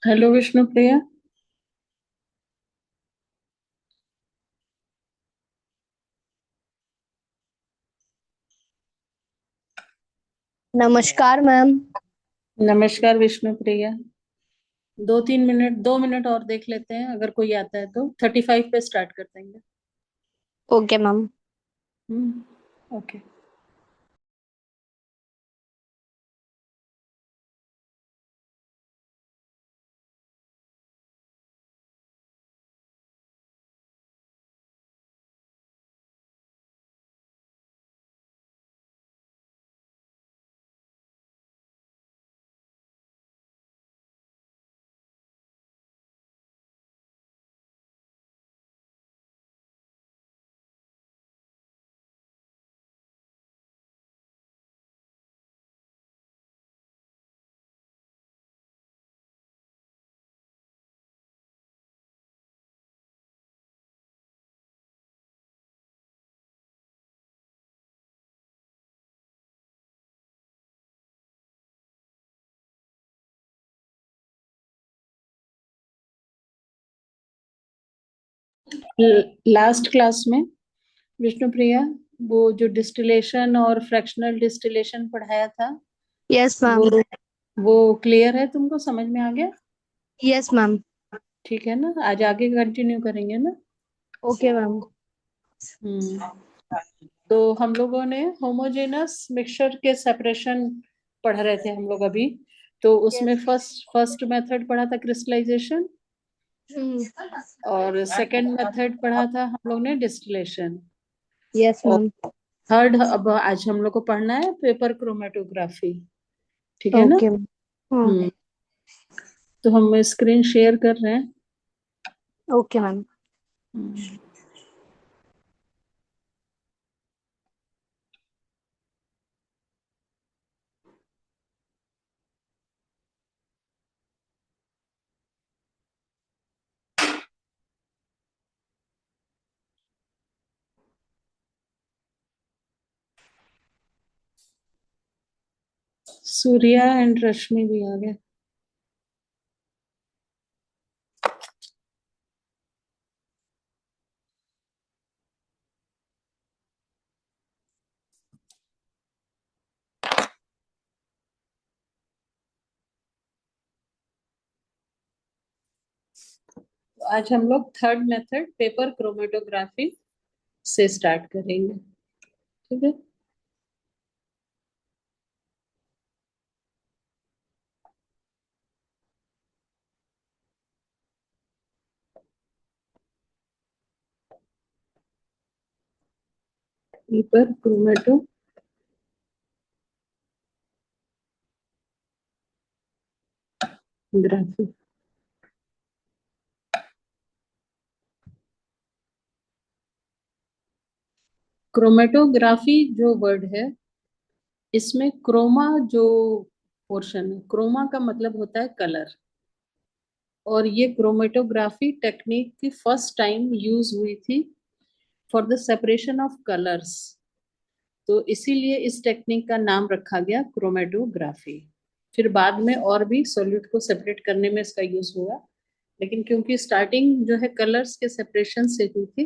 Hello Vishnu Priya. नमस्कार ma'am. नमस्कार Vishnu Priya. 2-3 minute, 2 minute और देख लेते हैं, अगर कोई आता है तो 35 पे स्टार्ट कर देंगे। Okay ma'am. Okay. Last class में विष्णु प्रिया, वो जो डिस्टिलेशन और फ्रैक्शनल डिस्टिलेशन पढ़ाया था, यस वो मैम। वो क्लियर है? तुमको समझ में आ गया? Yes ma'am. ठीक है ना, आज आगे कंटिन्यू करेंगे ना। Okay ma'am. हम्म तो हम लोगों ने होमोजेनस मिक्सचर के सेपरेशन पढ़ रहे थे हम लोग अभी। तो उसमें यस। फर्स्ट फर्स्ट मेथड पढ़ा था क्रिस्टलाइजेशन, और सेकंड मेथड पढ़ा था हम लोग ने डिस्टिलेशन। यस और मैम। थर्ड अब आज हम लोग को पढ़ना है पेपर क्रोमेटोग्राफी। ठीक है ना। Okay ma'am. हाँ। हम्म तो हम स्क्रीन शेयर कर रहे हैं। Okay ma'am. हम्म, सूर्या एंड रश्मि भी आ गए। तो आज हम लोग थर्ड मेथड पेपर क्रोमेटोग्राफी से स्टार्ट करेंगे। ठीक है। Paper chromatography. क्रोमेटोग्राफी जो वर्ड है, इसमें क्रोमा जो पोर्शन है, क्रोमा का मतलब होता है कलर। और ये क्रोमेटोग्राफी टेक्निक की फर्स्ट टाइम यूज हुई थी for the separation of colours. तो इसीलिए इस टेक्निक का नाम रखा गया क्रोमेटोग्राफी। फिर बाद में और भी सॉल्यूट को सेपरेट करने में इसका यूज हुआ, लेकिन क्योंकि स्टार्टिंग जो है कलर्स के सेपरेशन से हुई थी,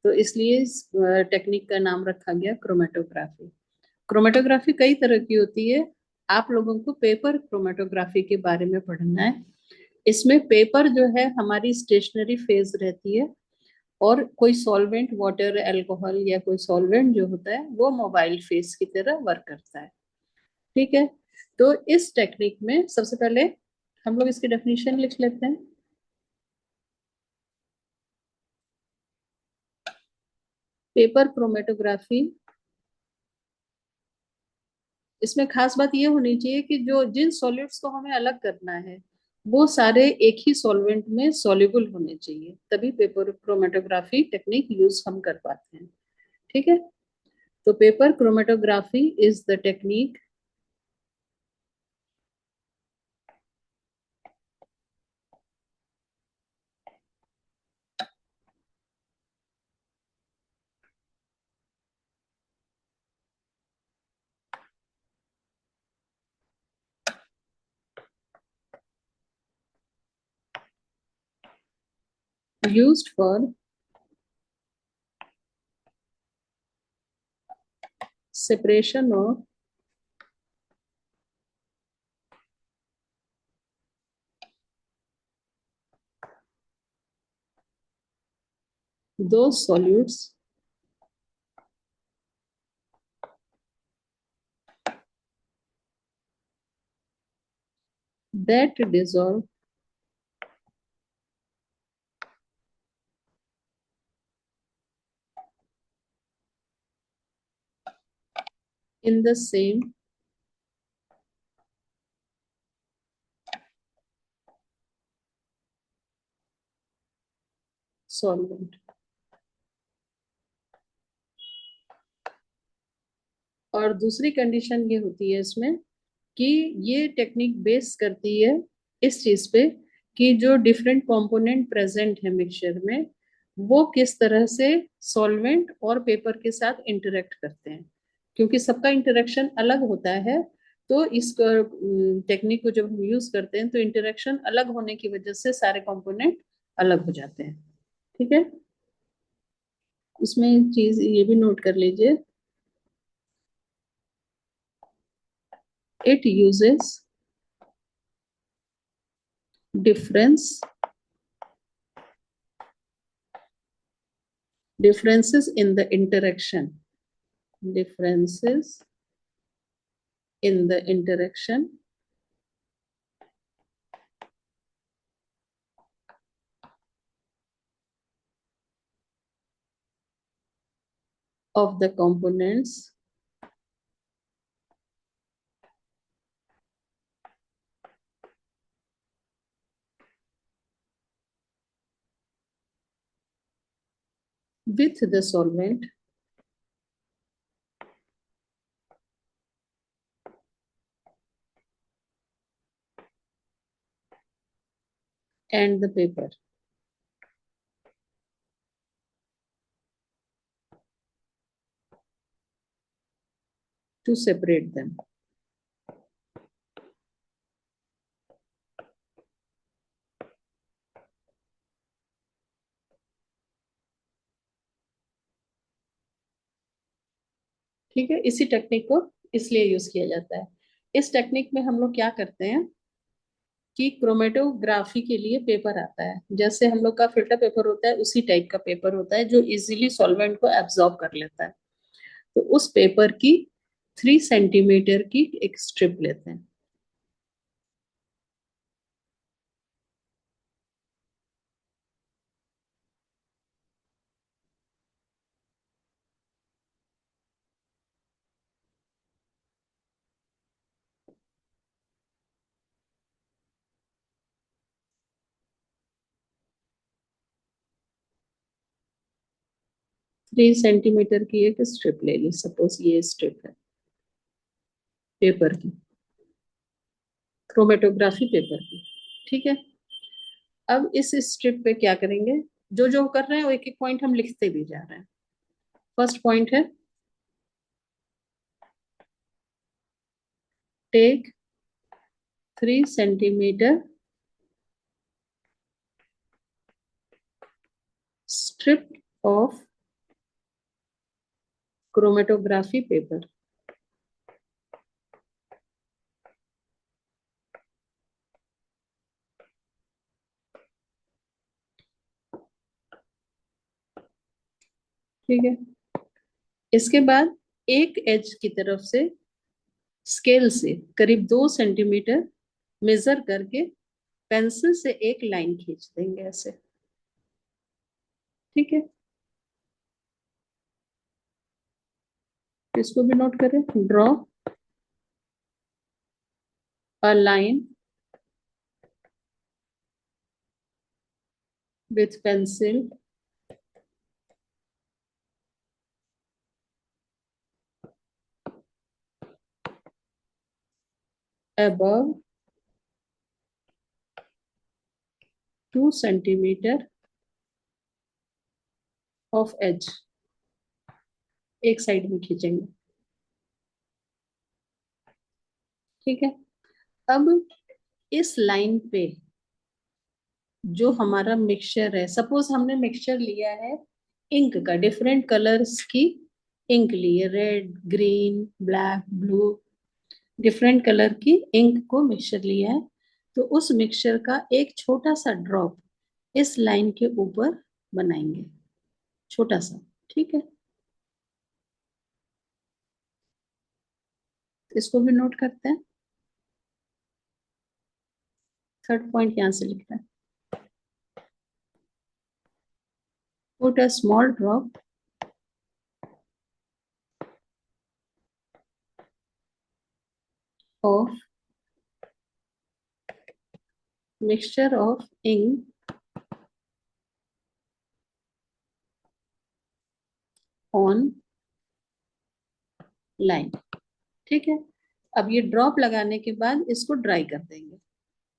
तो इसलिए इस टेक्निक का नाम रखा गया क्रोमेटोग्राफी। क्रोमेटोग्राफी कई तरह की होती है। आप लोगों को पेपर क्रोमेटोग्राफी के बारे में पढ़ना है। इसमें पेपर जो है हमारी स्टेशनरी फेज रहती है, और कोई सॉल्वेंट, वाटर, अल्कोहल या कोई सॉल्वेंट जो होता है वो मोबाइल फेस की तरह वर्क करता है। ठीक है। तो इस टेक्निक में सबसे पहले हम लोग इसकी डेफिनेशन लिख लेते हैं। पेपर क्रोमेटोग्राफी, इसमें खास बात ये होनी चाहिए कि जो जिन सॉलिड्स को हमें अलग करना है वो सारे एक ही सॉल्वेंट में सॉल्युबल होने चाहिए, तभी पेपर क्रोमेटोग्राफी टेक्निक यूज हम कर पाते हैं। ठीक है। तो paper chromatography is the technique used for separation of those solutes that dissolve in the same solvent. और दूसरी कंडीशन ये होती है इसमें कि ये टेक्निक बेस करती है इस चीज पे कि जो डिफरेंट कंपोनेंट प्रेजेंट है मिक्सचर में वो किस तरह से सॉल्वेंट और पेपर के साथ इंटरेक्ट करते हैं, क्योंकि सबका इंटरेक्शन अलग होता है। तो इस टेक्निक को जब हम यूज करते हैं तो इंटरेक्शन अलग होने की वजह से सारे कंपोनेंट अलग हो जाते हैं। ठीक है, इसमें चीज ये भी नोट कर लीजिए, it uses differences in the differences in the interaction of the components with the solvent and the paper to separate them. ठीक है, इसी टेक्निक को इसलिए यूज किया जाता है। इस टेक्निक में हम लोग क्या करते हैं कि क्रोमेटोग्राफी के लिए पेपर आता है, जैसे हम लोग का फिल्टर पेपर होता है उसी टाइप का पेपर होता है जो इजीली सॉल्वेंट को एब्जॉर्ब कर लेता है। तो उस पेपर की 3 सेंटीमीटर की एक स्ट्रिप लेते हैं। 3 सेंटीमीटर की एक स्ट्रिप ले ली, सपोज ये स्ट्रिप है पेपर की, क्रोमेटोग्राफी पेपर की। ठीक है, अब इस स्ट्रिप पे क्या करेंगे, जो जो कर रहे हैं वो एक एक पॉइंट हम लिखते भी जा रहे हैं। फर्स्ट पॉइंट है take 3 centimetre strip of chromatography paper. ठीक है, इसके बाद एक एज की तरफ से स्केल से करीब 2 सेंटीमीटर मेजर करके पेंसिल से एक लाइन खींच देंगे ऐसे। ठीक है, इसको भी नोट करें, draw a line with pencil above 2 centimetre of edge, एक साइड में खींचेंगे। ठीक है, अब इस लाइन पे जो हमारा मिक्सचर है, सपोज हमने मिक्सचर लिया है इंक का, डिफरेंट कलर्स की इंक ली है, red, green, black, blue, different colour की इंक को मिक्सचर लिया है। तो उस मिक्सचर का एक छोटा सा ड्रॉप इस लाइन के ऊपर बनाएंगे, छोटा सा। ठीक है, तो इसको भी नोट करते हैं। थर्ड पॉइंट यहां से लिखना है, put a small drop of mixture of ink on line. ठीक है, अब ये ड्रॉप लगाने के बाद इसको ड्राई कर देंगे,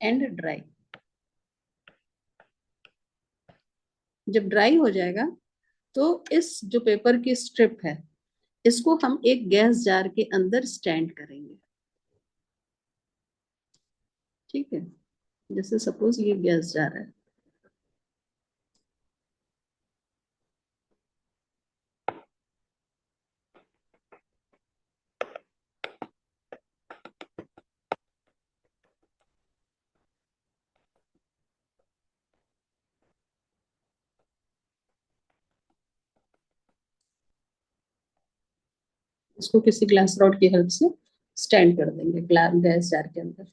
एंड ड्राई। जब ड्राई हो जाएगा तो इस जो पेपर की स्ट्रिप है, इसको हम एक गैस जार के अंदर स्टैंड करेंगे। ठीक है, जैसे सपोज ये गैस जार है, इसको किसी ग्लास रॉड की हेल्प से स्टैंड कर देंगे गैस जार के अंदर।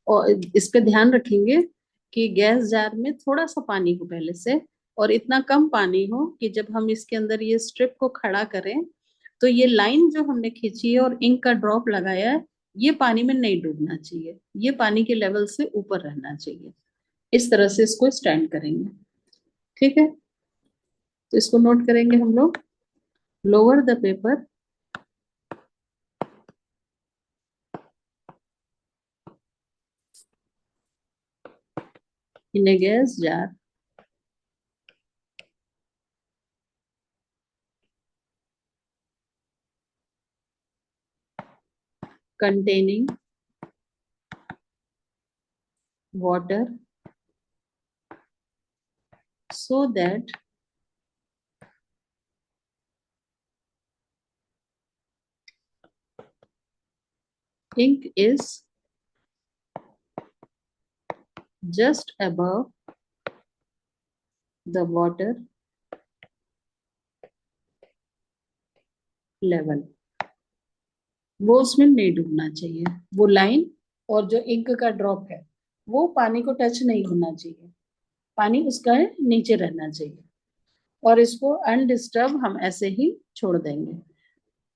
और इस पे ध्यान रखेंगे कि गैस जार में थोड़ा सा पानी हो पहले से, और इतना कम पानी हो कि जब हम इसके अंदर ये स्ट्रिप को खड़ा करें तो ये लाइन जो हमने खींची है और इंक का ड्रॉप लगाया है, ये पानी में नहीं डूबना चाहिए, ये पानी के लेवल से ऊपर रहना चाहिए। इस तरह से इसको स्टैंड करेंगे। ठीक है, तो इसको नोट करेंगे हम लोग। Lower the paper in A gas jar containing water so that ink is just above the water level। वो उसमें नहीं डूबना चाहिए, वो लाइन और जो इंक का ड्रॉप है वो पानी को टच नहीं होना चाहिए, पानी उसका नीचे रहना चाहिए। और इसको अनडिस्टर्ब हम ऐसे ही छोड़ देंगे,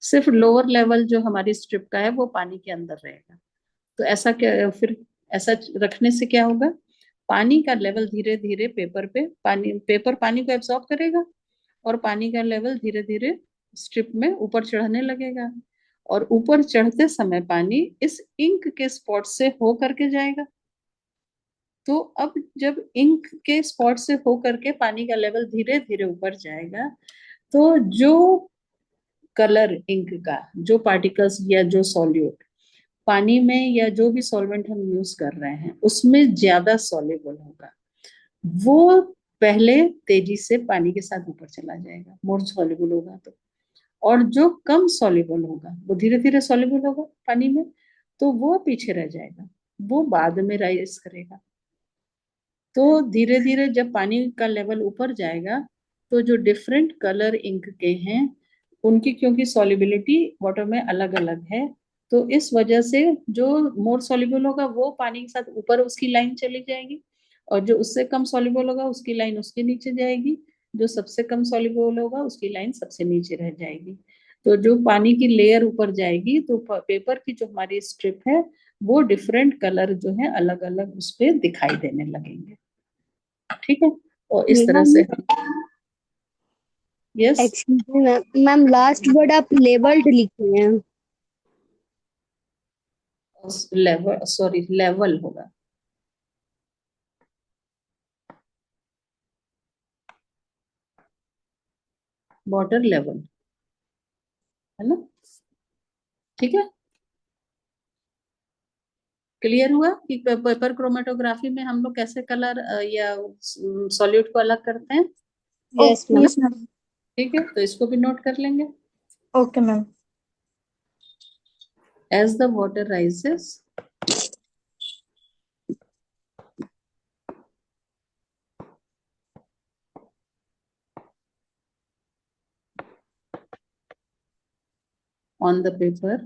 सिर्फ लोअर लेवल जो हमारी स्ट्रिप का है वो पानी के अंदर रहेगा। तो ऐसा क्या फिर, ऐसा रखने से क्या होगा, पानी का लेवल धीरे धीरे पेपर पे, पेपर पानी को एब्सॉर्ब करेगा और पानी का लेवल धीरे धीरे स्ट्रिप में ऊपर चढ़ने लगेगा। और ऊपर चढ़ते समय पानी इस इंक के स्पॉट से हो करके जाएगा। तो अब जब इंक के स्पॉट से हो करके पानी का लेवल धीरे धीरे ऊपर जाएगा, तो जो कलर इंक का जो पार्टिकल्स या जो सॉल्यूट पानी में या जो भी सॉल्वेंट हम यूज कर रहे हैं उसमें ज्यादा सॉल्युबल होगा, वो पहले तेजी से पानी के साथ ऊपर चला जाएगा, मोर सॉल्युबल होगा। तो और जो कम सॉल्युबल होगा वो धीरे धीरे सॉल्युबल होगा पानी में, तो वो पीछे रह जाएगा, वो बाद में राइज करेगा। तो धीरे धीरे जब पानी का लेवल ऊपर जाएगा तो जो डिफरेंट कलर इंक के हैं उनकी, क्योंकि सॉल्युबिलिटी वाटर में अलग अलग है, तो इस वजह से जो मोर सॉल्युबल होगा वो पानी के साथ ऊपर उसकी लाइन चली जाएगी, और जो उससे कम सॉल्युबल होगा उसकी लाइन उसके नीचे जाएगी, जो सबसे कम सॉल्युबल होगा उसकी लाइन सबसे नीचे रह जाएगी। तो जो पानी की लेयर ऊपर जाएगी तो पेपर की जो हमारी स्ट्रिप है वो डिफरेंट कलर जो है अलग अलग उस पर दिखाई देने लगेंगे। ठीक है, और इस तरह मैम, से हम, yes, excuse me ma'am, ma'am last word आप लेबल्ड लिखे हैं। लेवल, सॉरी लेवल होगा, वाटर लेवल। है ना? ठीक है, क्लियर हुआ कि पेपर क्रोमेटोग्राफी में हम लोग कैसे कलर या सॉल्यूट को अलग करते हैं? Yes ma'am. Yes ma'am. ठीक है, तो इसको भी नोट कर लेंगे। Okay ma'am. As the water rises, on the paper,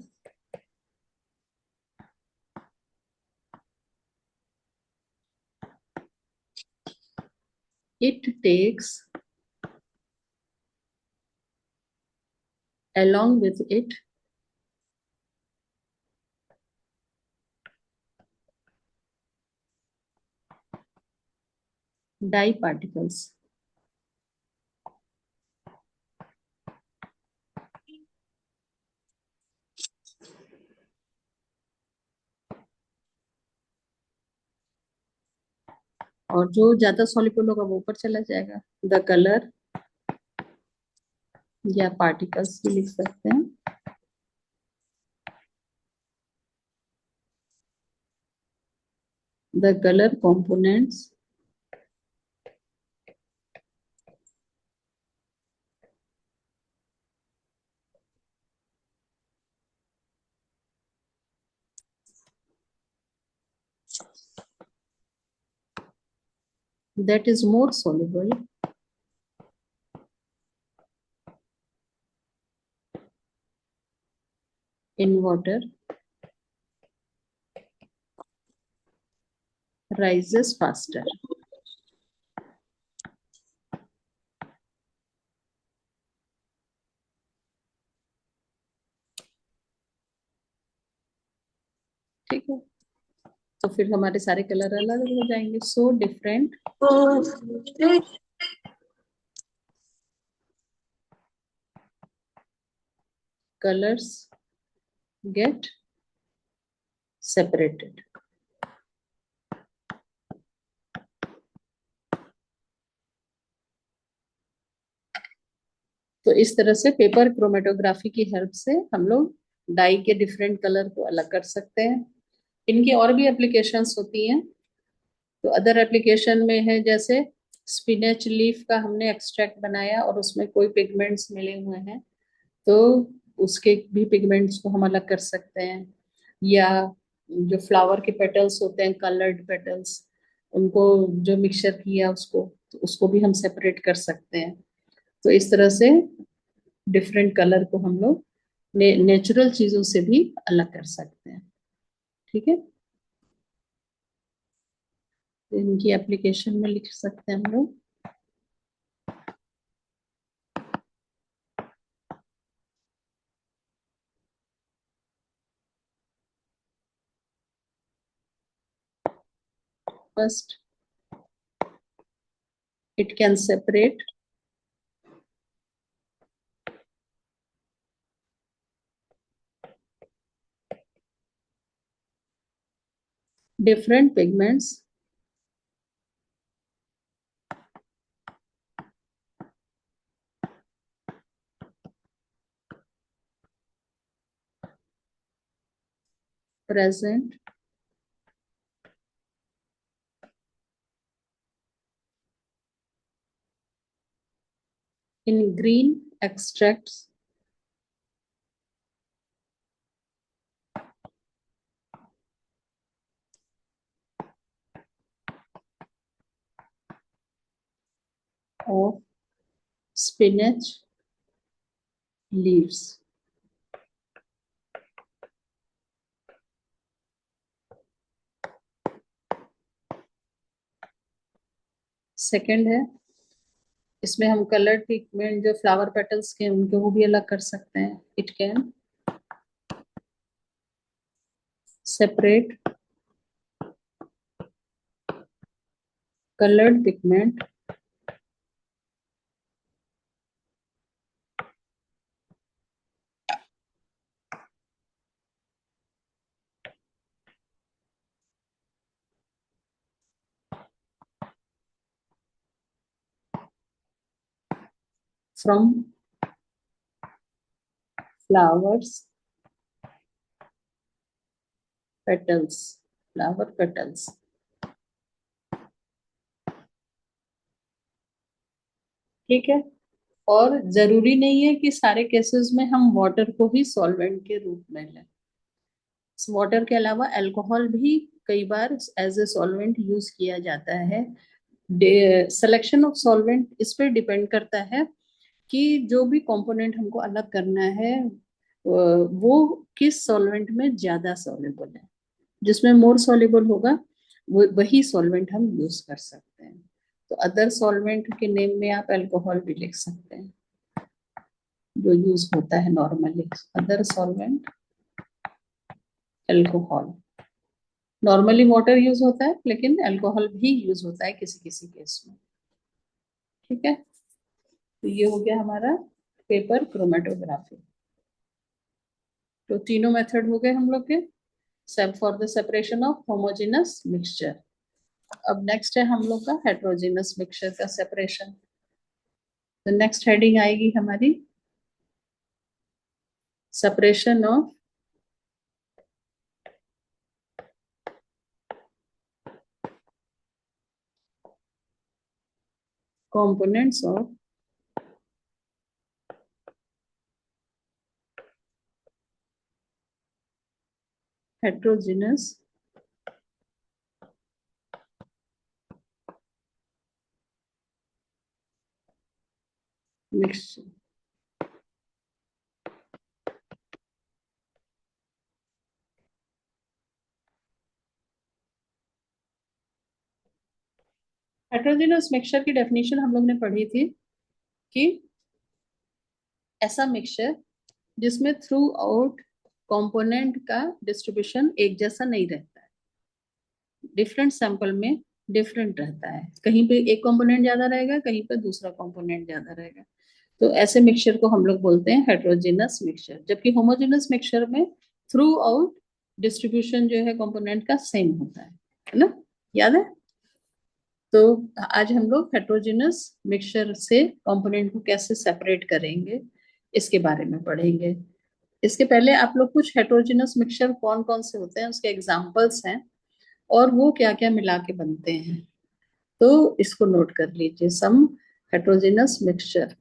it takes along with it dye particles. और जो ज्यादा सॉल्युबल होगा वो ऊपर चला जाएगा। द कलर या पार्टिकल्स भी लिख सकते हैं। The colour components that is more soluble in water rises faster. ठीक है, तो फिर हमारे सारे कलर अलग हो जाएंगे। So different colors get separated. तो इस तरह से पेपर क्रोमेटोग्राफी की हेल्प से हम लोग डाई के डिफरेंट कलर को अलग कर सकते हैं। इनकी और भी एप्लीकेशंस होती हैं। तो अदर एप्लीकेशन में है जैसे स्पिनच लीफ का हमने एक्सट्रैक्ट बनाया और उसमें कोई पिगमेंट्स मिले हुए हैं, तो उसके भी पिगमेंट्स को हम अलग कर सकते हैं। या जो फ्लावर के पेटल्स होते हैं, कलर्ड पेटल्स, उनको जो मिक्सचर किया उसको, तो उसको भी हम सेपरेट कर सकते हैं। तो इस तरह से डिफरेंट कलर को हम लोग नेचुरल चीजों से भी अलग कर सकते हैं। ठीक है, तो इनकी एप्लीकेशन में लिख सकते हैं हम लोग। First, it can separate different pigments present in green extracts of spinach leaves. Second है, इसमें हम कलर्ड पिगमेंट जो फ्लावर पेटल्स के उनको वो भी अलग कर सकते हैं। It can separate colored pigment from flowers petals, flower petals. ठीक है। और जरूरी नहीं है कि सारे केसेस में हम वाटर को ही सॉल्वेंट के रूप में लें। वाटर के अलावा अल्कोहल भी कई बार एज ए सॉल्वेंट यूज किया जाता है। सिलेक्शन ऑफ सॉल्वेंट इस पर डिपेंड करता है कि जो भी कंपोनेंट हमको अलग करना है वो किस सॉल्वेंट में ज्यादा सॉल्युबल है। जिसमें मोर सॉल्युबल होगा वो वही सॉल्वेंट हम यूज कर सकते हैं। तो अदर सॉल्वेंट के नेम में आप अल्कोहल भी लिख सकते हैं, जो यूज होता है normally. Other solvent alcohol. Normally water use होता है लेकिन अल्कोहल भी यूज होता है किसी किसी केस में। ठीक है। तो ये हो गया हमारा पेपर क्रोमेटोग्राफी। तो तीनों मेथड हो गए हम लोग के सब for the separation of homogeneous mixture. अब नेक्स्ट है हम लोग का हेट्रोजेनस मिक्सचर का सेपरेशन। तो नेक्स्ट हेडिंग आएगी हमारी separation of components of heterogeneous mixture। Heterogeneous mixture की डेफिनेशन हम लोग ने पढ़ी थी कि ऐसा मिक्सचर जिसमें थ्रू आउट कंपोनेंट का डिस्ट्रीब्यूशन एक जैसा नहीं रहता है, डिफरेंट सैंपल में डिफरेंट रहता है। कहीं पे एक कंपोनेंट ज्यादा रहेगा, कहीं पे दूसरा कंपोनेंट ज्यादा रहेगा। तो ऐसे मिक्सचर को हम लोग बोलते हैं हेटेरोजेनस मिक्सचर। जबकि होमोजेनस मिक्सचर में थ्रू आउट डिस्ट्रीब्यूशन जो है कंपोनेंट का सेम होता है ना, याद है। तो आज हम लोग हेटेरोजेनस मिक्सचर से कंपोनेंट को कैसे सेपरेट करेंगे इसके बारे में पढ़ेंगे। इसके पहले आप लोग कुछ हेटेरोजेनस मिक्सचर कौन कौन से होते हैं उसके एग्जांपल्स हैं और वो क्या क्या मिला के बनते हैं, तो इसको नोट कर लीजिए। सम हेटेरोजेनस मिक्सचर।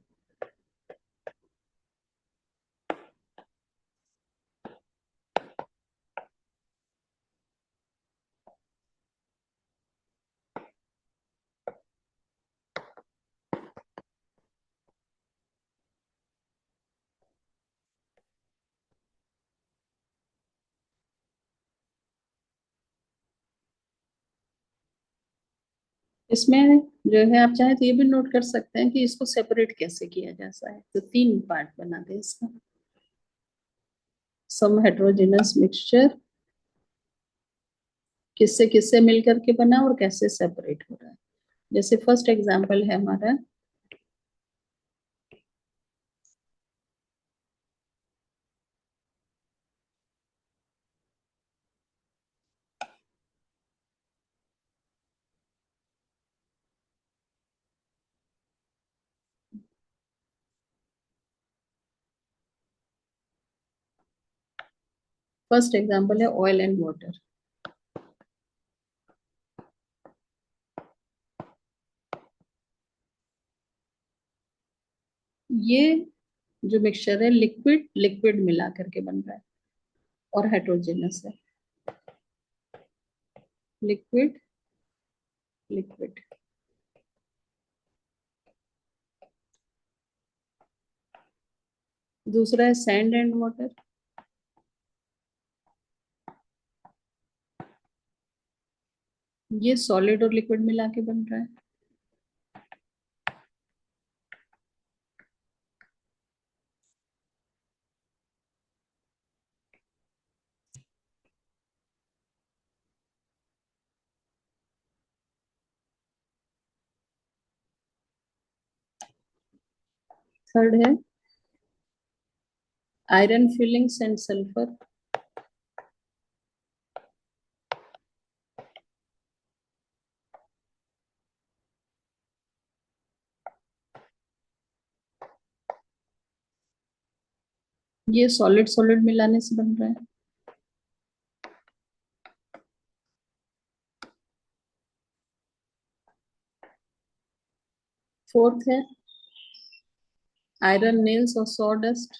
इसमें जो है आप चाहे तो ये भी नोट कर सकते हैं कि इसको सेपरेट कैसे किया जाता है। तो तीन पार्ट बना दे इसका। सम हेटेरोजेनस मिक्सचर किससे किससे मिलकर के बना और कैसे सेपरेट हो रहा है। जैसे फर्स्ट एग्जांपल है हमारा फर्स्ट एग्जांपल है ऑयल एंड वाटर। ये जो मिक्सचर है लिक्विड लिक्विड मिला करके बन रहा है और हेटेरोजेनस है। Liquid liquid. दूसरा है सैंड एंड वाटर। ये सॉलिड और लिक्विड मिला के बन रहा है। थर्ड है आयरन फिलिंग्स एंड सल्फर। ये सॉलिड सॉलिड मिलाने से बन रहा है। फोर्थ है आयरन नेल्स और सॉडस्ट।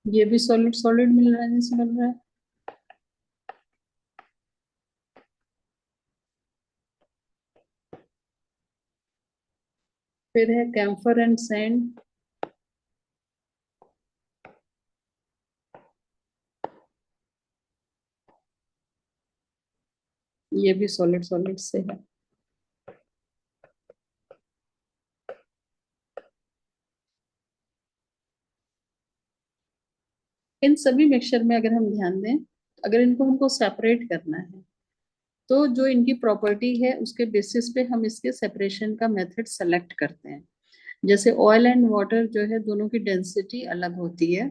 ये भी सॉलिड सॉलिड मिलाने से बन रहा है। फिर है कैम्फर एंड सैंड। ये भी सॉलिड सॉलिड से है। इन सभी मिक्सचर में अगर हम ध्यान दें, अगर इनको हमको सेपरेट करना है तो जो इनकी प्रॉपर्टी है उसके बेसिस पे हम इसके सेपरेशन का मेथड सेलेक्ट करते हैं। जैसे ऑयल एंड वाटर जो है दोनों की डेंसिटी अलग होती है,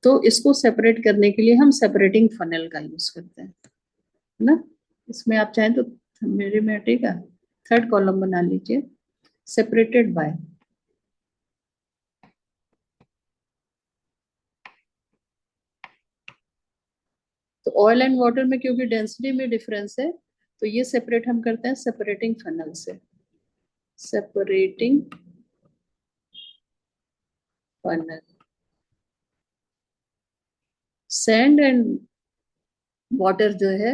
तो इसको सेपरेट करने के लिए हम सेपरेटिंग फनल का यूज करते हैं, है ना। इसमें आप चाहें तो मेरे में हटेगा, थर्ड कॉलम बना लीजिए, सेपरेटेड बाय। तो ऑयल एंड वाटर में क्योंकि डेंसिटी में डिफरेंस है, तो ये सेपरेट हम करते हैं सेपरेटिंग फनल से। Separating funnel. Sand and water जो है,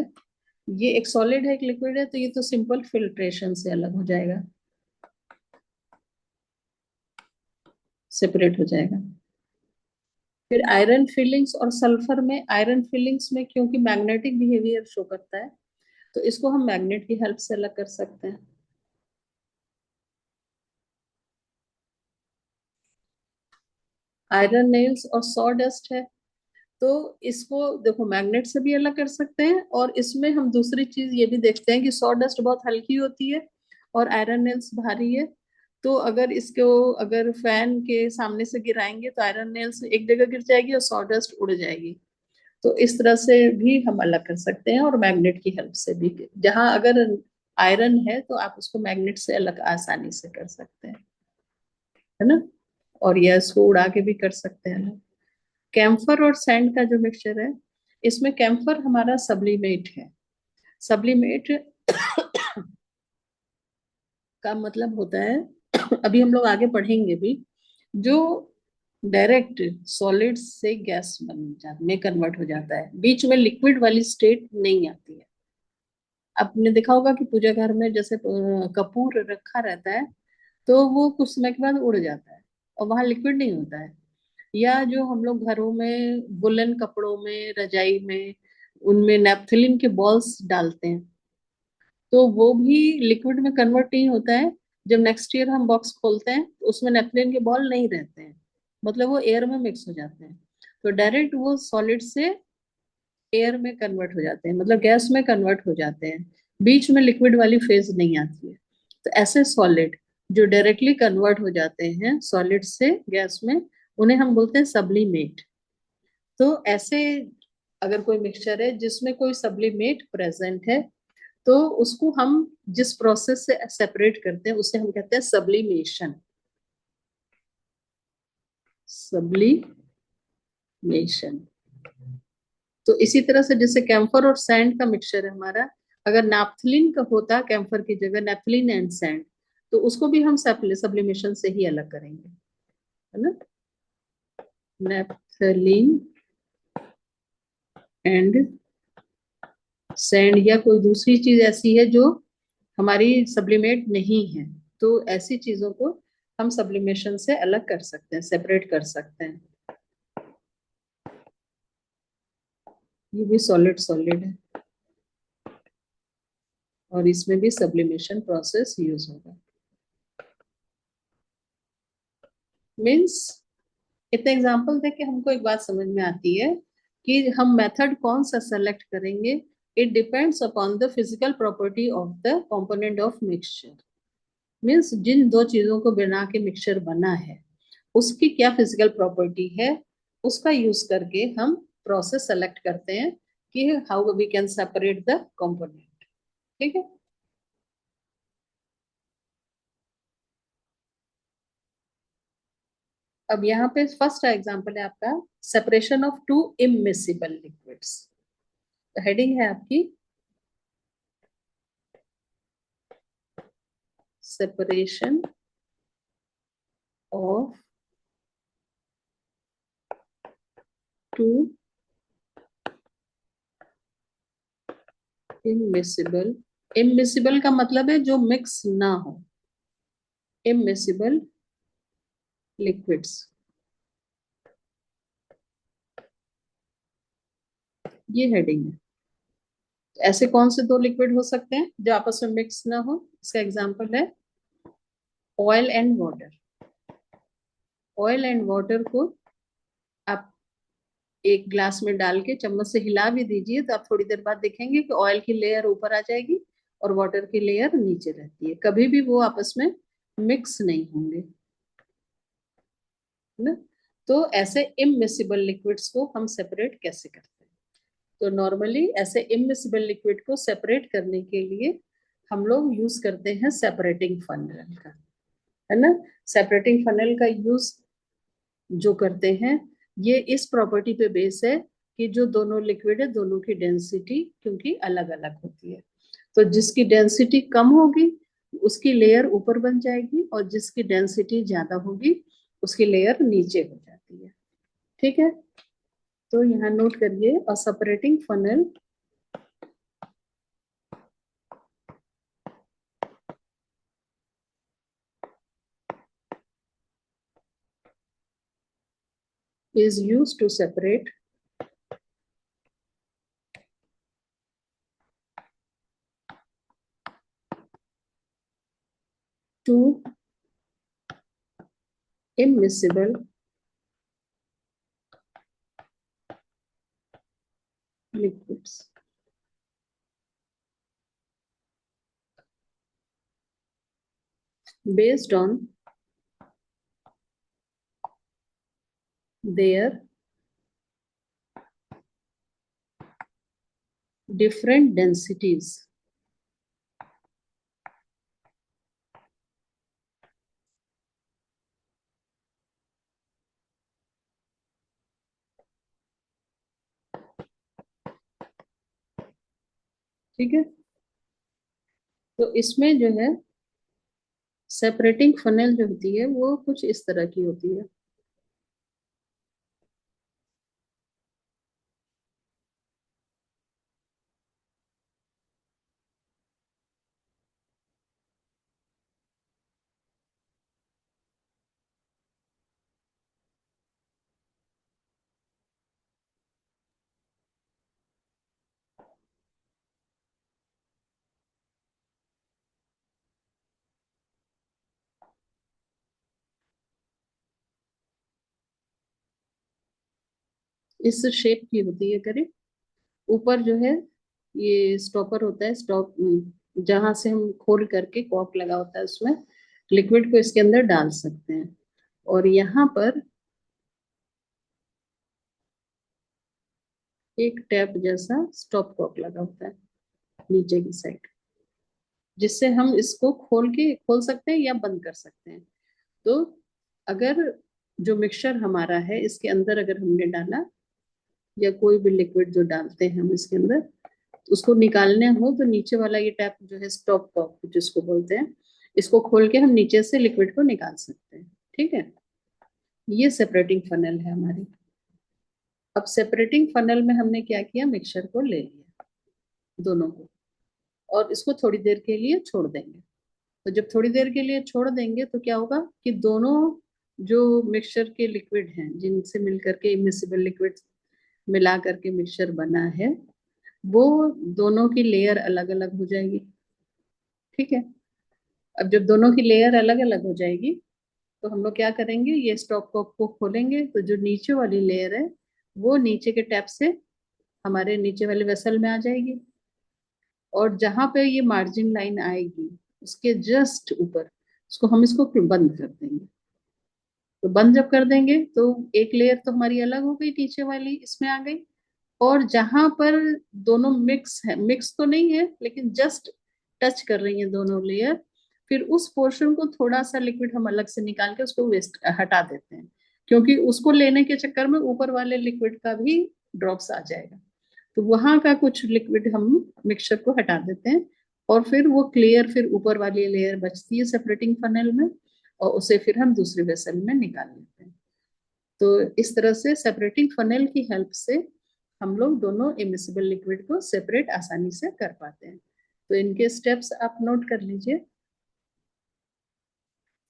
ये एक सॉलिड है एक लिक्विड है, तो ये तो सिंपल फिल्ट्रेशन से अलग हो जाएगा, सेपरेट हो जाएगा। फिर आयरन फिलिंग्स और सल्फर में, आयरन फिलिंग्स में क्योंकि मैग्नेटिक बिहेवियर शो करता है, तो इसको हम मैग्नेट की हेल्प से अलग कर सकते हैं। आयरन नेल्स और सॉ डस्ट है, तो इसको देखो मैग्नेट से भी अलग कर सकते हैं, और इसमें हम दूसरी चीज ये भी देखते हैं कि सॉ डस्ट बहुत हल्की होती है और आयरन नेल्स भारी है। तो अगर इसको अगर फैन के सामने से गिराएंगे तो आयरन नेल्स एक जगह गिर जाएगी और सॉ डस्ट उड़ जाएगी। तो इस तरह से भी हम अलग कर सकते हैं, और मैग्नेट की हेल्प से भी। जहां अगर आयरन है तो आप उसको मैग्नेट से अलग आसानी से कर सकते हैं, है ना। और यह इसको उड़ा के भी कर सकते हैं। कैम्फर और सैंड का जो मिक्सचर है, इसमें कैम्फर हमारा सब्लिमेट है। सब्लिमेट का मतलब होता है अभी हम लोग आगे पढ़ेंगे भी, जो डायरेक्ट सॉलिड से गैस बन जाता में कन्वर्ट हो जाता है, बीच में लिक्विड वाली स्टेट नहीं आती है। आपने देखा होगा कि पूजा घर में जैसे कपूर रखा रहता है, तो वो कुछ समय के बाद उड़ जाता है और वहां लिक्विड नहीं होता है। या जो हम लोग घरों में वुलन कपड़ों में, रजाई में, उनमें नेपथलीन के बॉल्स डालते हैं, तो वो भी लिक्विड में कन्वर्ट नहीं होता है। जब नेक्स्ट ईयर हम बॉक्स खोलते हैं तो उसमें नेपथलीन के बॉल नहीं रहते हैं, मतलब वो एयर में मिक्स हो जाते हैं। तो डायरेक्ट वो सॉलिड से एयर में कन्वर्ट हो जाते हैं, मतलब गैस में कन्वर्ट हो जाते हैं, बीच में लिक्विड वाली फेज नहीं आती है। तो ऐसे सॉलिड जो डायरेक्टली कन्वर्ट हो जाते हैं सॉलिड से गैस में, उन्हें हम बोलते हैं सब्लिमेट। तो ऐसे अगर कोई मिक्सचर है जिसमें कोई सब्लिमेट प्रेजेंट है, तो उसको हम जिस प्रोसेस से सेपरेट करते हैं उसे हम कहते हैं सब्लिमेशन। सब्लिमेशन। तो इसी तरह से जैसे कैम्फर और सैंड का मिक्सचर है हमारा, अगर नैप्थलीन का होता कैम्फर की जगह, नैप्थलीन एंड सैंड, तो उसको भी हम सब्लिमेशन से ही अलग करेंगे, है ना। नैप्थलीन एंड सैंड, या कोई दूसरी चीज ऐसी है जो हमारी सब्लिमेट नहीं है, तो ऐसी चीजों को हम सब्लिमेशन से अलग कर सकते हैं, सेपरेट कर सकते हैं। ये भी सॉलिड सॉलिड है और इसमें भी सब्लिमेशन प्रोसेस यूज होगा। मीन्स इतने एग्जाम्पल देख के हमको एक बात समझ में आती है कि हम मेथड कौन सा सेलेक्ट करेंगे, it depends upon the physical property of the component of mixture. Means जिन दो चीजों को बना के मिक्सचर बना है उसकी क्या फिजिकल प्रॉपर्टी है, उसका यूज करके हम प्रोसेस सेलेक्ट करते हैं कि how we can separate the component. ठीक है, अब यहाँ पे फर्स्ट एग्जांपल है आपका separation of two immiscible liquids. तो हेडिंग है आपकी separation of two immiscible. Immiscible का मतलब है जो मिक्स ना हो, इमिसिबल लिक्विड्स, ये हेडिंग है। ऐसे कौन से दो लिक्विड हो सकते हैं जो आपस में मिक्स ना हो? इसका एग्जांपल है oil and water. Oil and water को आप एक ग्लास में डाल के चम्मच से हिला भी दीजिए तो आप थोड़ी देर बाद देखेंगे कि ऑयल की लेयर ऊपर आ जाएगी और वाटर की लेयर नीचे रहती है, कभी भी वो आपस में मिक्स नहीं होंगे, है ना। तो ऐसे इमिसिबल लिक्विड्स को हम सेपरेट कैसे करते हैं? तो नॉर्मली ऐसे इमिसिबल लिक्विड को सेपरेट करने के लिए हम लोग यूज करते हैं सेपरेटिंग फनल का, है ना। सेपरेटिंग फनल का यूज जो करते हैं ये इस प्रॉपर्टी पे बेस है कि जो दोनों लिक्विड है दोनों की डेंसिटी क्योंकि अलग अलग होती है, तो जिसकी डेंसिटी कम होगी उसकी लेयर ऊपर बन जाएगी और जिसकी डेंसिटी ज्यादा होगी उसकी लेयर नीचे हो जाती है। ठीक है, तो यहाँ नोट करिए a separating funnel is used to separate two immiscible liquids based on their different densities। ठीक है, तो इसमें जो है सेपरेटिंग फनल जो होती है वो कुछ इस तरह की होती है। इस शेप की होती है करीब, ऊपर जो है ये स्टॉपर होता है, स्टॉप जहां से हम खोल करके कॉक लगा होता है उसमें लिक्विड को इसके अंदर डाल सकते हैं, और यहाँ पर एक टैप जैसा स्टॉप कॉक लगा होता है नीचे की साइड, जिससे हम इसको खोल सकते हैं या बंद कर सकते हैं। तो अगर जो मिक्सचर हमारा है इसके अंदर अगर हमने डाला या कोई भी लिक्विड जो डालते हैं हम इसके अंदर तो उसको निकालने हो तो नीचे वाला ये टैप जो है स्टॉप कॉक जिसको बोलते हैं, इसको खोल के हम नीचे से लिक्विड को निकाल सकते हैं। ठीक है, ये सेपरेटिंग फनल है हमारी। अब सेपरेटिंग फनल में हमने क्या किया, मिक्सचर को ले लिया दोनों को और इसको थोड़ी देर के लिए छोड़ देंगे। तो जब थोड़ी देर के लिए छोड़ देंगे तो क्या होगा कि दोनों जो मिक्सचर के लिक्विड हैं जिनसे मिलकर के इमिसिबल लिक्विड मिला करके मिक्सचर बना है वो दोनों की लेयर अलग अलग हो जाएगी। ठीक है, अब जब दोनों की लेयर अलग अलग हो जाएगी तो हम लोग क्या करेंगे, ये स्टॉप कॉक को खोलेंगे तो जो नीचे वाली लेयर है वो नीचे के टैप से हमारे नीचे वाले वेसल में आ जाएगी, और जहां पे ये मार्जिन लाइन आएगी उसके जस्ट ऊपर उसको हम इसको बंद कर देंगे। तो बंद जब कर देंगे तो एक लेयर तो हमारी अलग हो गई नीचे वाली इसमें आ गई, और जहां पर दोनों मिक्स है, मिक्स तो नहीं है लेकिन जस्ट टच कर रही हैं दोनों लेयर, फिर उस पोर्शन को थोड़ा सा लिक्विड हम अलग से निकाल के उसको वेस्ट हटा देते हैं, क्योंकि उसको लेने के चक्कर में ऊपर वाले लिक्विड का भी ड्रॉप्स आ जाएगा। तो वहां का कुछ लिक्विड हम मिक्सचर को हटा देते हैं, और फिर वो क्लियर फिर ऊपर वाली लेयर बचती है सेपरेटिंग फनेल में, और उसे फिर हम दूसरे वेसल में निकाल लेते हैं। तो इस तरह से सेपरेटिंग फनेल की हेल्प से हम लोग दोनों इमिसिबल लिक्विड को सेपरेट आसानी से कर पाते हैं। तो इनके स्टेप्स आप नोट कर लीजिए।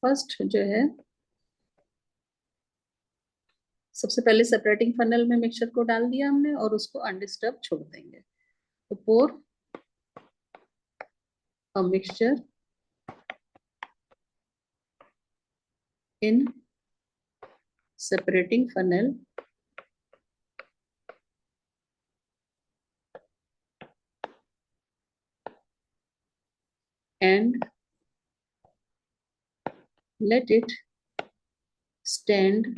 फर्स्ट जो है, सबसे पहले सेपरेटिंग फनेल में मिक्सचर को डाल दिया हमने और उसको अनडिस्टर्ब छोड़ देंगे। तो pour a mixture in separating funnel and let it stand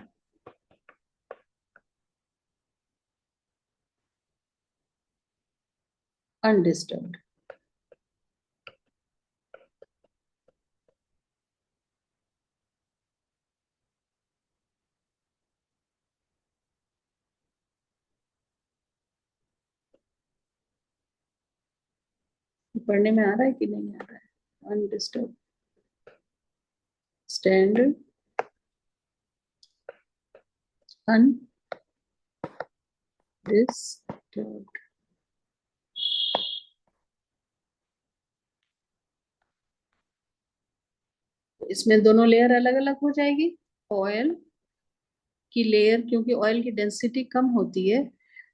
undisturbed. पढ़ने में आ रहा है कि नहीं आ रहा है? Undisturb, stand undisturb. इसमें दोनों लेयर अलग अलग हो जाएगी। ऑयल की लेयर, क्योंकि ऑयल की डेंसिटी कम होती है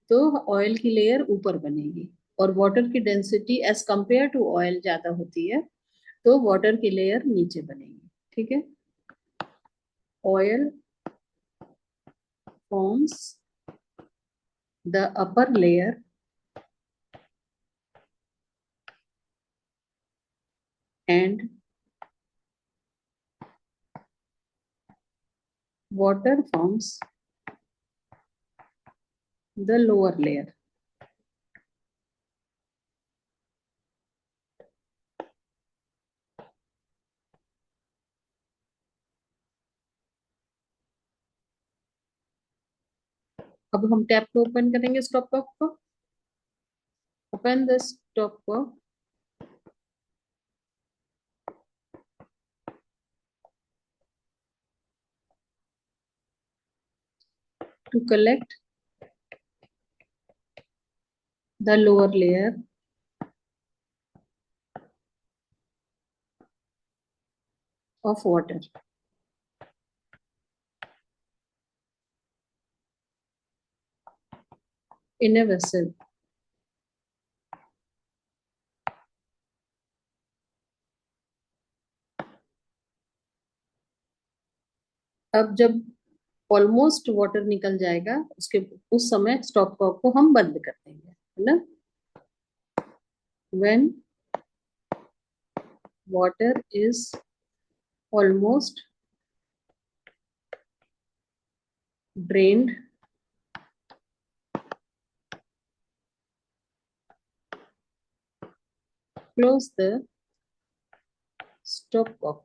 तो ऑयल की लेयर ऊपर बनेगी, और वाटर की density as compare to oil ज्यादा होती है तो वाटर की लेयर नीचे बनेगी। ठीक है। Oil forms the upper layer and water forms the lower layer. अब हम टैप को ओपन करेंगे, स्टॉप कॉक को। Open the stop cock to collect the lower layer of water in a vessel. अब जब ऑलमोस्ट वाटर निकल जाएगा उसके उस समय स्टॉप कॉक को हम बंद कर देंगे, है ना। When water is almost drained, close the stop cock.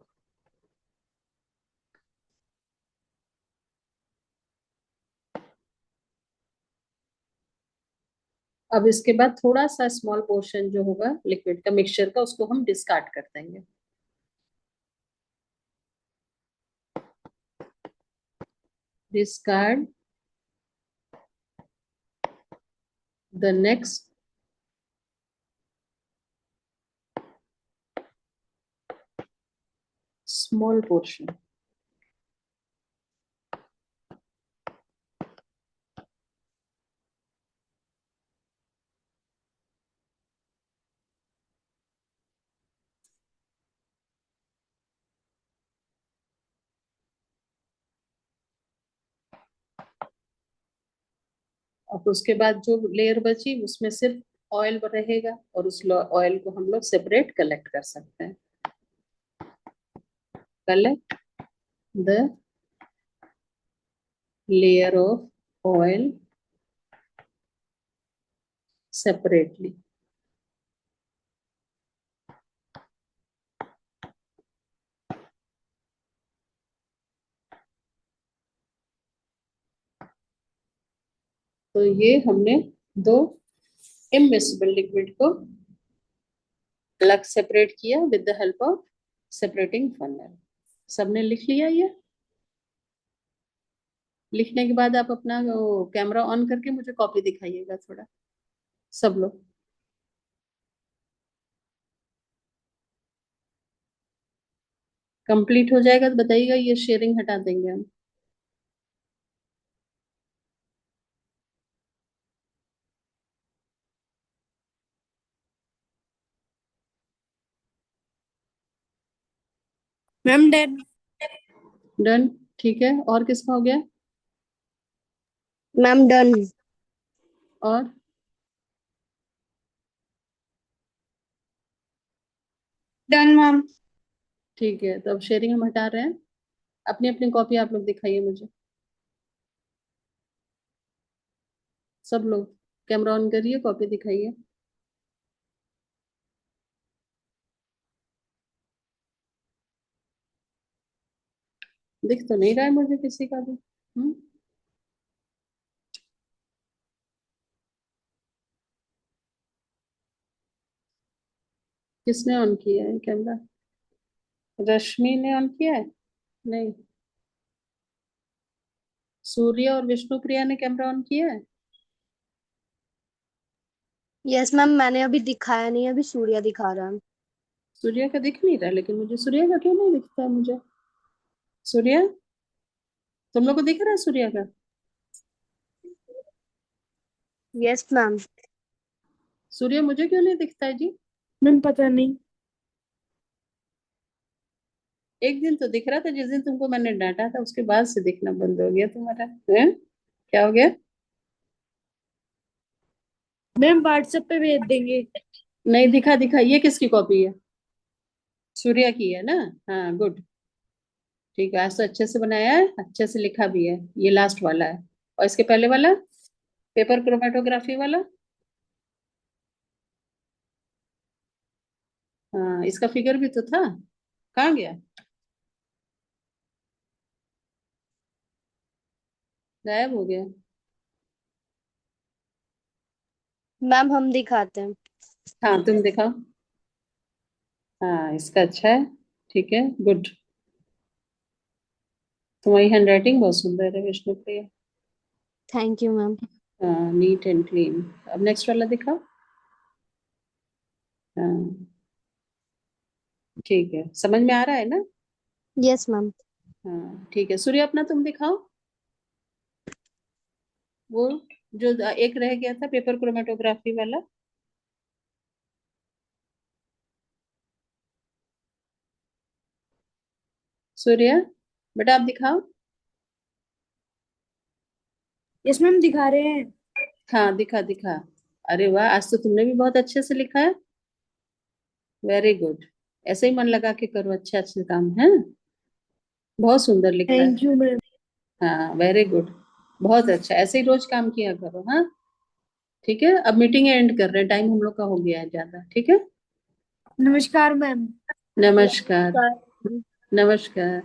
अब इसके बाद थोड़ा सा स्मॉल पोर्शन जो होगा लिक्विड का मिक्सचर का, उसको हम डिस्कार्ड कर देंगे। Discard the next small portion. अब उसके बाद जो लेयर बची उसमें सिर्फ ऑयल रहेगा, और उस ऑयल को हम लोग सेपरेट कलेक्ट कर सकते हैं। Collect the layer of oil separately. तो ये हमने दो इमिसिबल लिक्विड को अलग सेपरेट किया with the help of separating funnel. सबने लिख लिया ये? लिखने के बाद आप अपना कैमरा ऑन करके मुझे कॉपी दिखाइएगा थोड़ा, सब लोग। कंप्लीट हो जाएगा तो बताइएगा, ये शेयरिंग हटा देंगे हम। Ma'am done. डन, ठीक है। और किसका हो गया? Ma'am done. और डन मैम। ठीक है, तो अब शेयरिंग हम हटा रहे हैं। अपनी अपनी कॉपी आप लोग दिखाइए मुझे, सब लोग। कैमरा ऑन करिए, कॉपी दिखाइए। दिख तो नहीं रहा है मुझे किसी का भी। किसने ऑन किया है कैमरा? रश्मि ने ऑन किया है? नहीं। सूर्य और विष्णुप्रिया ने कैमरा ऑन किया है? यस मैम, मैंने अभी दिखाया नहीं, अभी सूर्या दिखा रहा है। सूर्य का दिख नहीं रहा, लेकिन मुझे सूर्य का क्यों नहीं दिखता है मुझे? सूर्य, तुम लोग को दिख रहा है सूर्य का? Yes ma'am. सूर्य मुझे क्यों नहीं दिखता है जी? मैम पता नहीं। एक दिन तो दिख रहा था, जिस दिन तुमको मैंने डांटा था, उसके बाद से दिखना बंद हो गया तुम्हारा है? क्या हो गया? मैम व्हाट्सएप पे भेज देंगे। नहीं दिखा, दिखा। ये किसकी कॉपी है? सूर्य की है ना? हाँ, गुड। ठीक है, आज तो अच्छे से बनाया है, अच्छे से लिखा भी है। ये लास्ट वाला है। और इसके पहले वाला पेपर क्रोमेटोग्राफी वाला? हाँ, इसका फिगर भी तो था, कहाँ गया? गायब हो गया। मैम हम दिखाते हैं। हाँ, तुम दिखाओ। हाँ, इसका अच्छा है। ठीक है, गुड। तुम्हारी हैंडराइटिंग बहुत सुंदर है विष्णुप्रिया। Thank you ma'am. हाँ, नीट एंड क्लीन। अब नेक्स्ट वाला दिखाओ। हाँ, ठीक है, समझ में आ रहा है ना? Yes ma'am. हाँ, ठीक है। सूर्य, अपना तुम दिखाओ। वो जो एक रह गया था पेपर क्रोमेटोग्राफी वाला। सूर्य, बेटा आप दिखाओ। यस मैम दिखा रहे हैं। हाँ, दिखा दिखा। अरे वाह, आज तो तुमने भी बहुत अच्छे से लिखा है। Very good. ऐसे ही मन लगा के करो, अच्छे अच्छे काम है। बहुत सुंदर लिखा है। Thank you ma'am. हाँ, वेरी गुड। बहुत अच्छा, ऐसे ही रोज काम किया करो। हाँ, ठीक है। अब मीटिंग एंड कर रहे हैं, टाइम हम लोग का हो गया है ज्यादा। ठीक है, नमस्कार मैम। नमस्कार। नमस्कार।